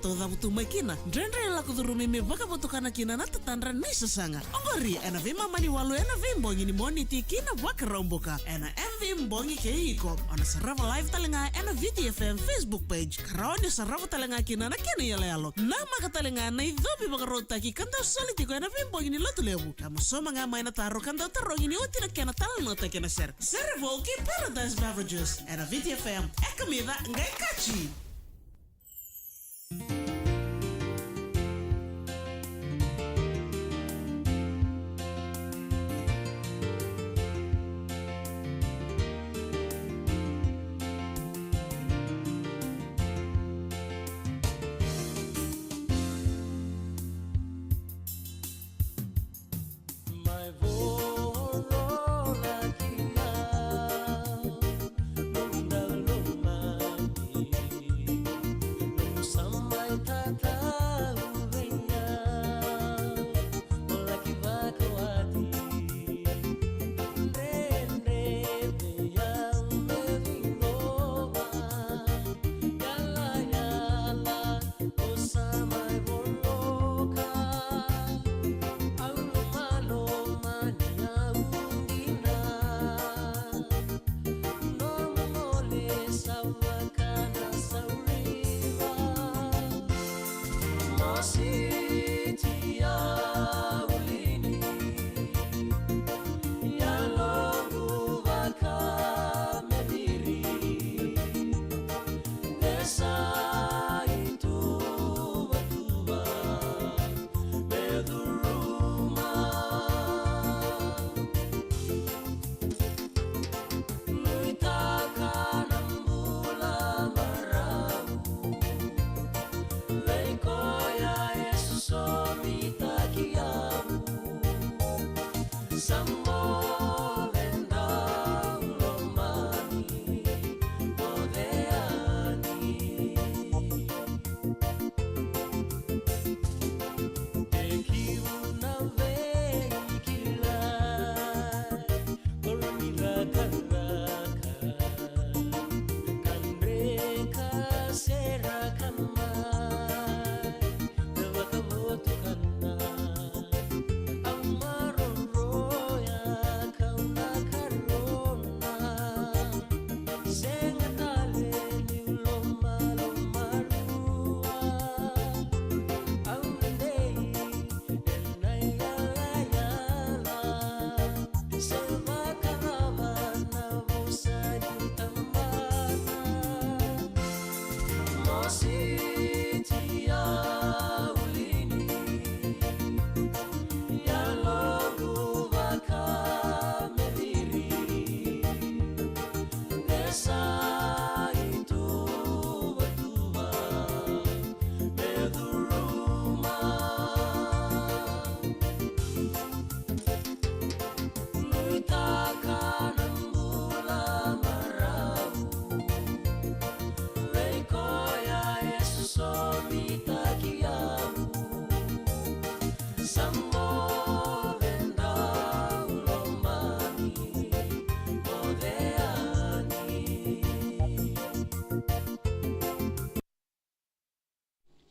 toda butuma kina ndrendre la kudurumi me baka botokana kina na tatandra nisa sanga ongori ena vima mani walu ena vimbongi ni moniti kina waka romboka ena MV mbongi keiko ona Serevou live talenga ena VTFM Facebook page karoni Serevou talenga kina na kina yalealo na maka talenga na idhobi baka rotaki kanta solitiko ena vimbongi ni lotu lebu kama soma nga maina taro kanta tarongi ni utina kena talanoataki na sere Serevou ki Paradise Beverages ena VTFM comida ngai kachi.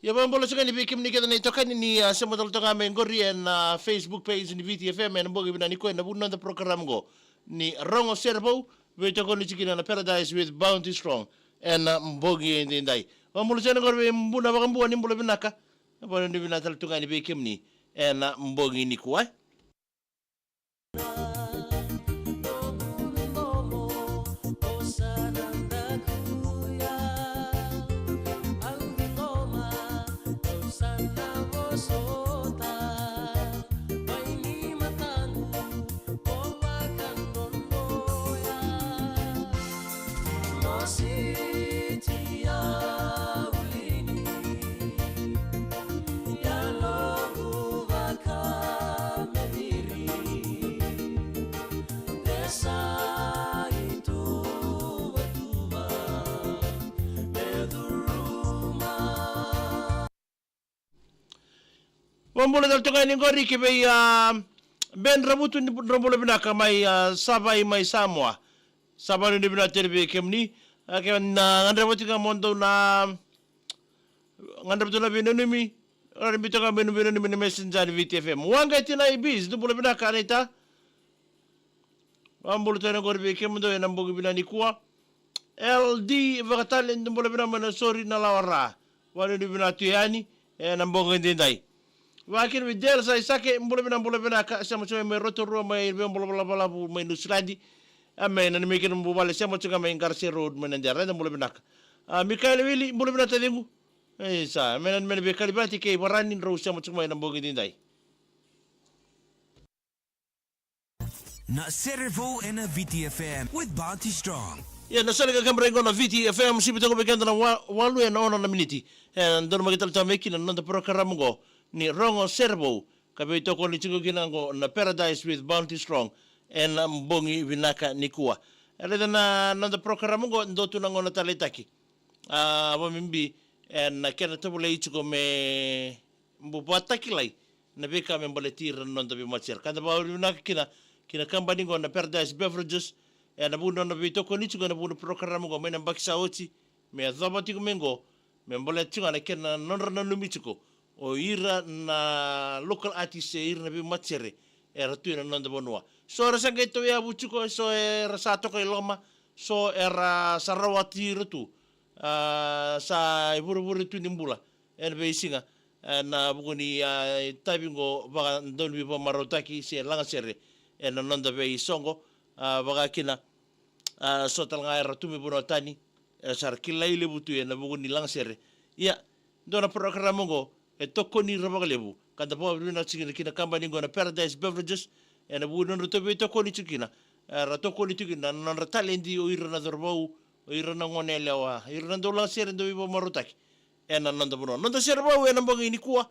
Yabambolo sakani bikim ni kedani tokani ni semodal tonga mengori na Facebook page ni VTFM en bogi binani ko na bunno the program go ni rongo Serevou vei-tokoni chikina na Paradise with Bounty Strong en mbogi ndai. Wambolo sakani gorbe mbuna bakambu ni mbulo binaka. Bwana ni binatal tonga ni bikim ni en mbogi ni kwa. Wambolo dal tonga ni ngori ke be ben rabutu ni rombolo binaka mai sabai mai Samoa sabanu ni binata terbe kemni ke na rabutu ka mondo na nganda betul na binunumi orang bito ka binunumi ni messenger ni VTFM wanga tina ibis du bula bina kanita ambulu tena gorbe kemundo ena mbogi bina ni kuwa LD vakatale du bula bina mana sorry na lawara wani du bina tuyani ena mbogi ndindai wakin videl sai sake bula bina ka sama sama me rotoru mai bula mai nuslandi ame na mikin mbubale sama sama mai Garcia Road menendera na bula bina Mikael Willy bula bina tadingu sa menan be kalibati kay baranin raw siya matsumay ng bogin dinday. Na Serevou and a VTFM with Bounty Strong. Yeah, nasali ka kamera ko na VTFM sibito ko bigyan ng walu na ona na minute. And doon magital ta mekin na nanda parokaramu ko ni Rongo Serevou kabito ko ni chigo ginango na Paradise with Bounty Strong and mbongi vinaka nikua. Ele na nanda parokaramu ko ndoto nango na talanoataki. Mimbi en kena to bole ichuko me voutaki lai na beka me bole tira non da vei-matasere kada ba na kina kabani go na Paradise Beverages en abu no vei-tokoni ichuko na bu parokaramu go me na baksa oti me zabati go mengo me bole tinga na kena nodra na numichuko o ira na local artist ira na vei-matasere era tu na non da vanua so era sanga to ya buchuko so era sato ko loma so era sarawati rutu sa iburu tu nimbula en beisinga na buguni tabingo baga ndolbi bo marotaki se langa sere en nonda vei songo baga kina so talanga era tumi bono tani sar kilai lebu tu en buguni langa sere ya dona parokaramu go tokoni robaga lebu kada bo bina chigina kina kabani go na Paradise Beverages en buguni no to vei-tokoni chigina ra tokoni chigina non talendi o irna dorvou ira na ngone lewa ira na dola sere ndo ibo voutaki ena nanda bono nanda Serevou ena mbongi ni kuwa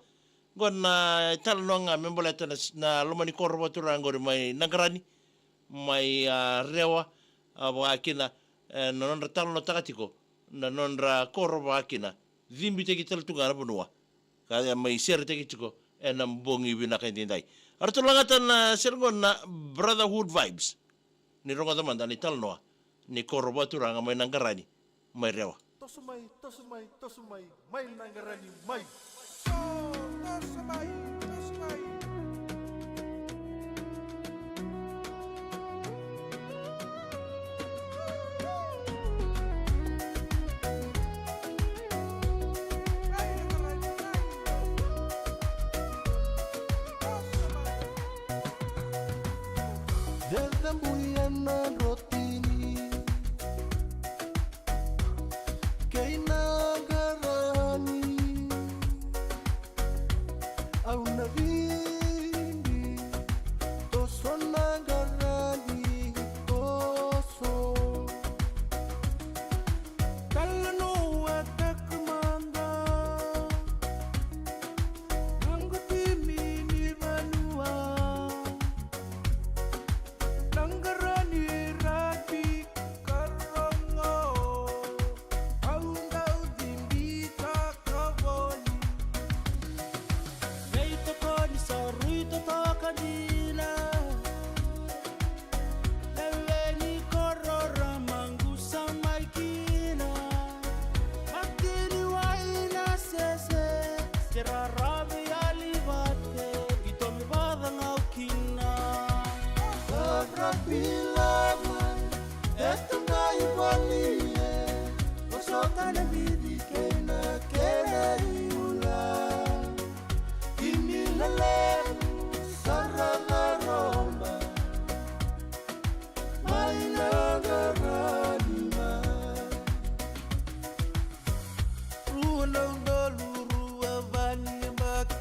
gona talanoa memboleta na lomani korbo turangori mai nagarani mai rewa wakina nonra talanoataki na nonra korbo akina vimbi teki taltunga na bonua kaya mai sere teki chiko ena mbongi vinaka ndindai artulangatan sergon na brotherhood vibes ni ronga tamanda ni talanoa ni korbo turanga mai nagarani mai rewa tosumai mai nagarani mai tosumai Dedambuiana rotini kina garani au navindi tosona garani toso talanoataki manda angutimi ni vanua Langarani rati karongo aundau dimbita kabani vei-tokoni saruito tokanila leveni korora mangusa maikina makini waina sese serarabi alivate gitomi badangau kina Bilaban, eto nga iwalie, osota na bidi kena kenai ula. Inilalem, sarala roma, may nagaralima. Ruanang daluru avani maki,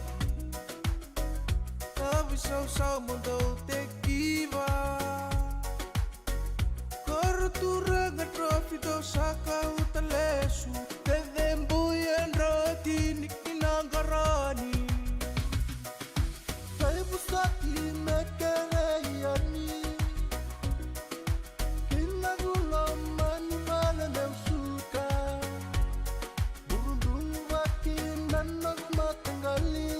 kabisaw-saw mo daw tekiba. Turang at rapido sa kautalesu Dedembuyan rotini kinagarani Kaya busaki mekereyani Kinagulaman malalang suka Burunduwakin na nagmatanggali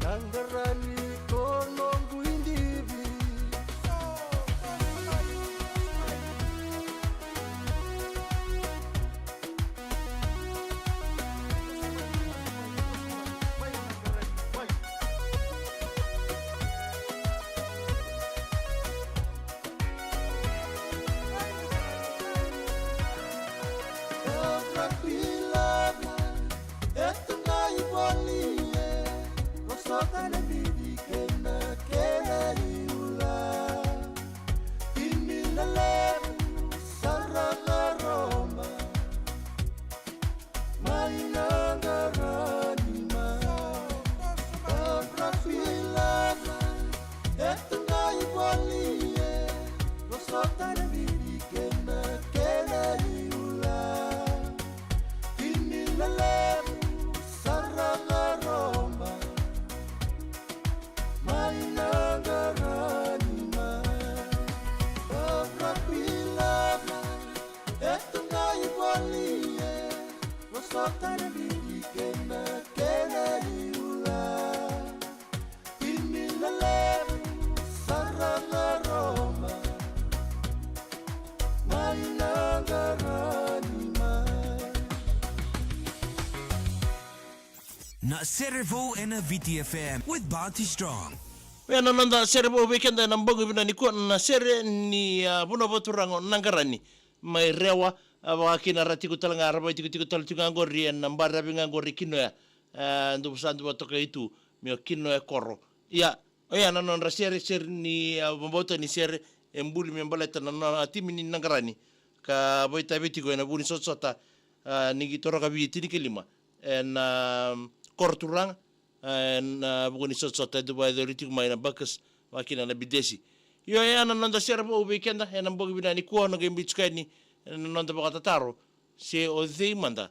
Nangarani ko nongu indivi mainangarani ma Rafilaga etungai walie Rosotana miri kena iula Kinilaleru saranga roma Mainangarani ma Rafilaga etungai walie Rosotana miri kena iula Kinilaleru saranga roma Mainangarani ma Na Serevou en VTFM with Bounty Strong. Wena nanda Serevou weekend na mbongo bina nikuwa na sere ni buna boturango nangarani mai rewa wakina ratiku talanga araba tiku talituga ngori na mbara binga ngori kinoya ndu sandu botoka itu mio kinoya koro ya oya nanonda sere ni bombota ni sere embuli membaleta na timi ni nangarani ka boita betiko na buni sotsota nigi toroka biti ni kelima na korturang na buni sotsota dubai doriti mai na bakas wakina na bidesi yo ya nanonda sere bo weekend na mbongo bina nikuwa na gembitskani nonda bakatataro se o manda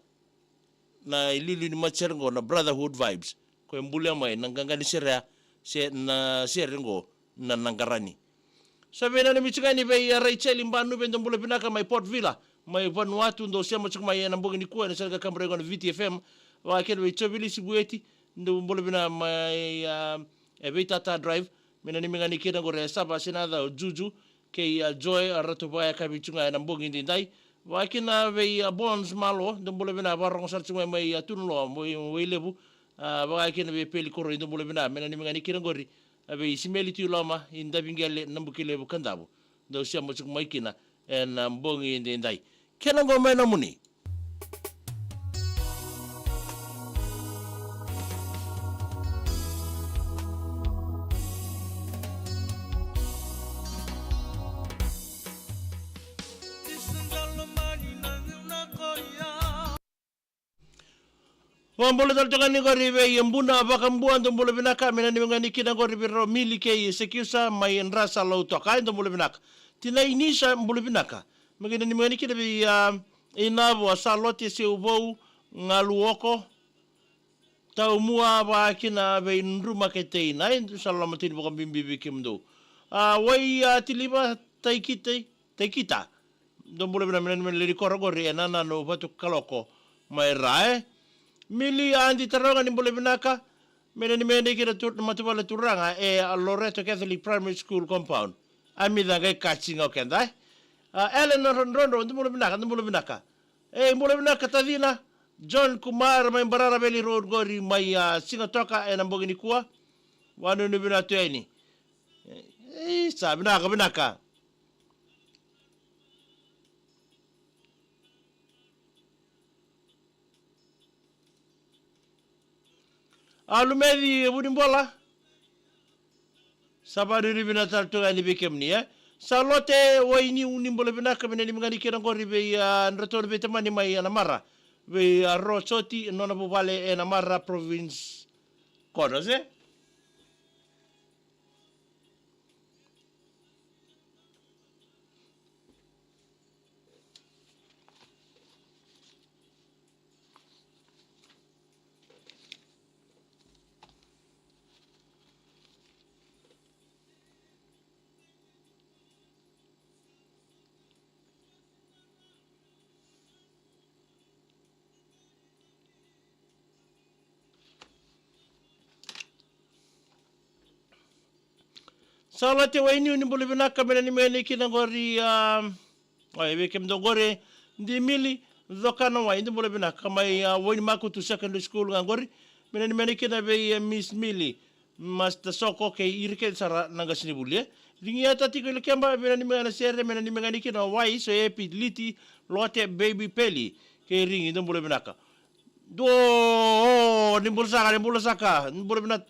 na ililu ni macerngo na brotherhood vibes ko embule mai nangangani sere se na serengo na nangarani sabena ni michigani be ya Rachel mbanu be ndombule binaka mai Port Villa mai Vanuatu ndo sema chukuma ya nambogi ni kuwa na serga kambrego na VTFM wa kene we chobili sibueti ndombule bina mai Evitata Drive mena ni mingani kena gore saba senada juju ke Joy arato baya kabichunga na mbongi ndai wa kina be bonds malo ndombule bina barong sarchunga mai tunulo mo lebu wa kina be peli koro ndombule bina mena ni mingani kena gori abe isimeli tu lama inda bingale nambukile bukandabo ndo sia mochuk maikina en mbongi ndai kena ngoma na muni Wambole taltogani gori be yembuna bakambua ndombole binaka mena ni ngani kina gori biro mili ke sekiusa mai ndrasa lautoka ndombole binaka tina inisha mbole binaka magina ni ngani kina be inavo asalote se vovou ngaluoko taumua ba kina be ndruma keteina salamatini bakambimbi bikimdo wai tiliba taikita ndombole binaka mena ni likora gori enana no batu kaloko mai rae mili andi taronga ni mbole binaka mena ni mende kira matubala turanga Loreto Catholic Primary School compound amida ngai kachinga okenda Ellen Rondo mbole binaka mbole binaka tadina John Kumar mai Mbarara Valley Road gori mai singa toka nambogi ni kuwa wanu ni binatu eni sa binaka Alumedi budimbola sabari ribina tartuga ni bikemni salote waini unimbole binaka mena nimngani kira ngori be nrator be tamani mai anamara be rosoti nona buvale enamara province kodoze salate waini unimbole binaka mena nimeni kina ngori ay kem dongore ndi mili zokana wa indimbole binaka mai woni makutu secondary school ngori mena nimeni kina be Miss Mili Master Soko ke irke sara nanga sinibulie ringia tati ko kemba mena nimeni sere mena nimeni kina wai so epi liti lote baby peli ke ringi indimbole binaka do nimbole saka ndimbole binaka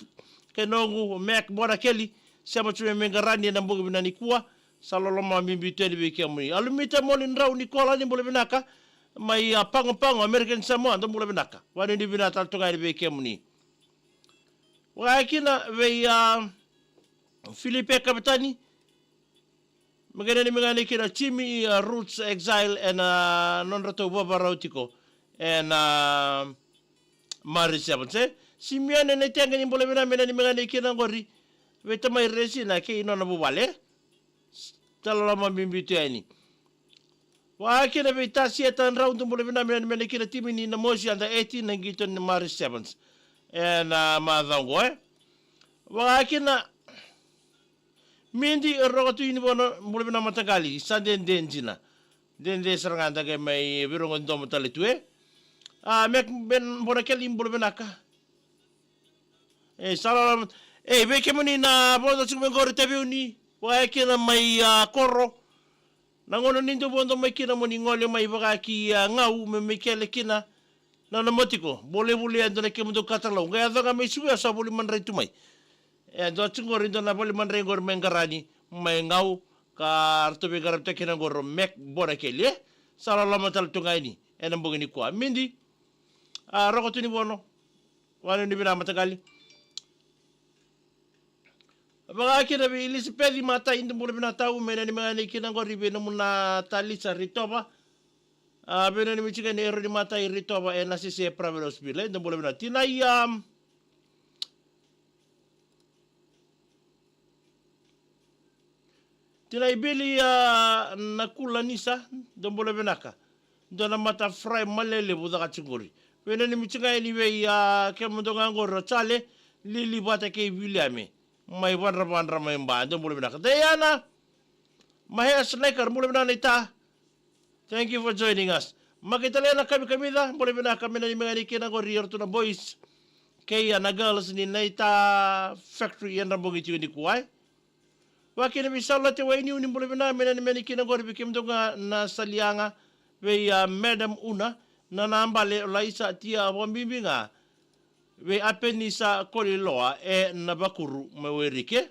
ke nongu mek bona keli sema tuwe mengarani na mbogo binani kuwa saloloma mimbi teli beki amuni alumita moli nrau nikola ni mbole binaka mai pango American Samoa ndo mula binaka wani ni binata tunga ni vei kemuni wakina vei Filipe Kapitani magana ni mingani kina Chimi Roots Exile and non-rato Baba Rautiko and Maris Sabonse Simiane ne tenga ni mula binamina ni mingani kina ngori vei tamai resi na ke inona bubale talanoa mimbitu yani wakina vei tasi etan raundu mula binamina ni mingani kina timi ni na mosi anda 18 na ngito ni Maris Sabons and madhango wakina Mindi rogatu ini bono mula bina matagali sanden denjina dende seranganda ke mai birongon domo talitue mek ben bona keli mula binaka salam beke muni na bono sing mengori tabiuni wa kina mai korro nangono nindo bondo mai kina muni ngole mai bakaki ngau me kele kina na motiko bole andone ke mundo katalo ga adaga mai suya sa bole man retu mai do chingor indo na bole man rengor mengarani mai ngau ka arto be garap tekina gor mek bona kele sala lama tal tungaini ena mbogini kwa mindi rogotu ni bono wala ni bina matagali baga kina be ilisipedi mata indo bole bina tau mena ni mangani kina gor ribe no muna talisa ritoba bena ni michiga ni ero ni mata iritoba ena sisi private hospital indo bole bina tinai Tinai bili nakula nisa dombole benaka. Dona mata fry malele budaka chingori. Wena ni michinga ni we ke mundonga ngoro chale lili bata ke Williame. Mai bandra mai mba dombole benaka. Diana Mahia Snaker mule benana ita. Thank you for joining us. Makitalena kami kamida mule benaka mena ni mengani kina ngori ortuna boys. Kaya na girls ni naita factory yan rambongi tiyo ni kuwai. Wakina misala te waini uni mbole bina mena ni meni kina gori bikim donga na salianga we madam una na nambale laisa tia wambimbinga we apenisa koli loa na bakuru mawerike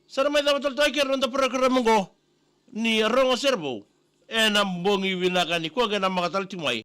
sara mai da batal taikir ronda parokaramu ni rongo Serevou na mbongi winaka ni kwa gana makatal timai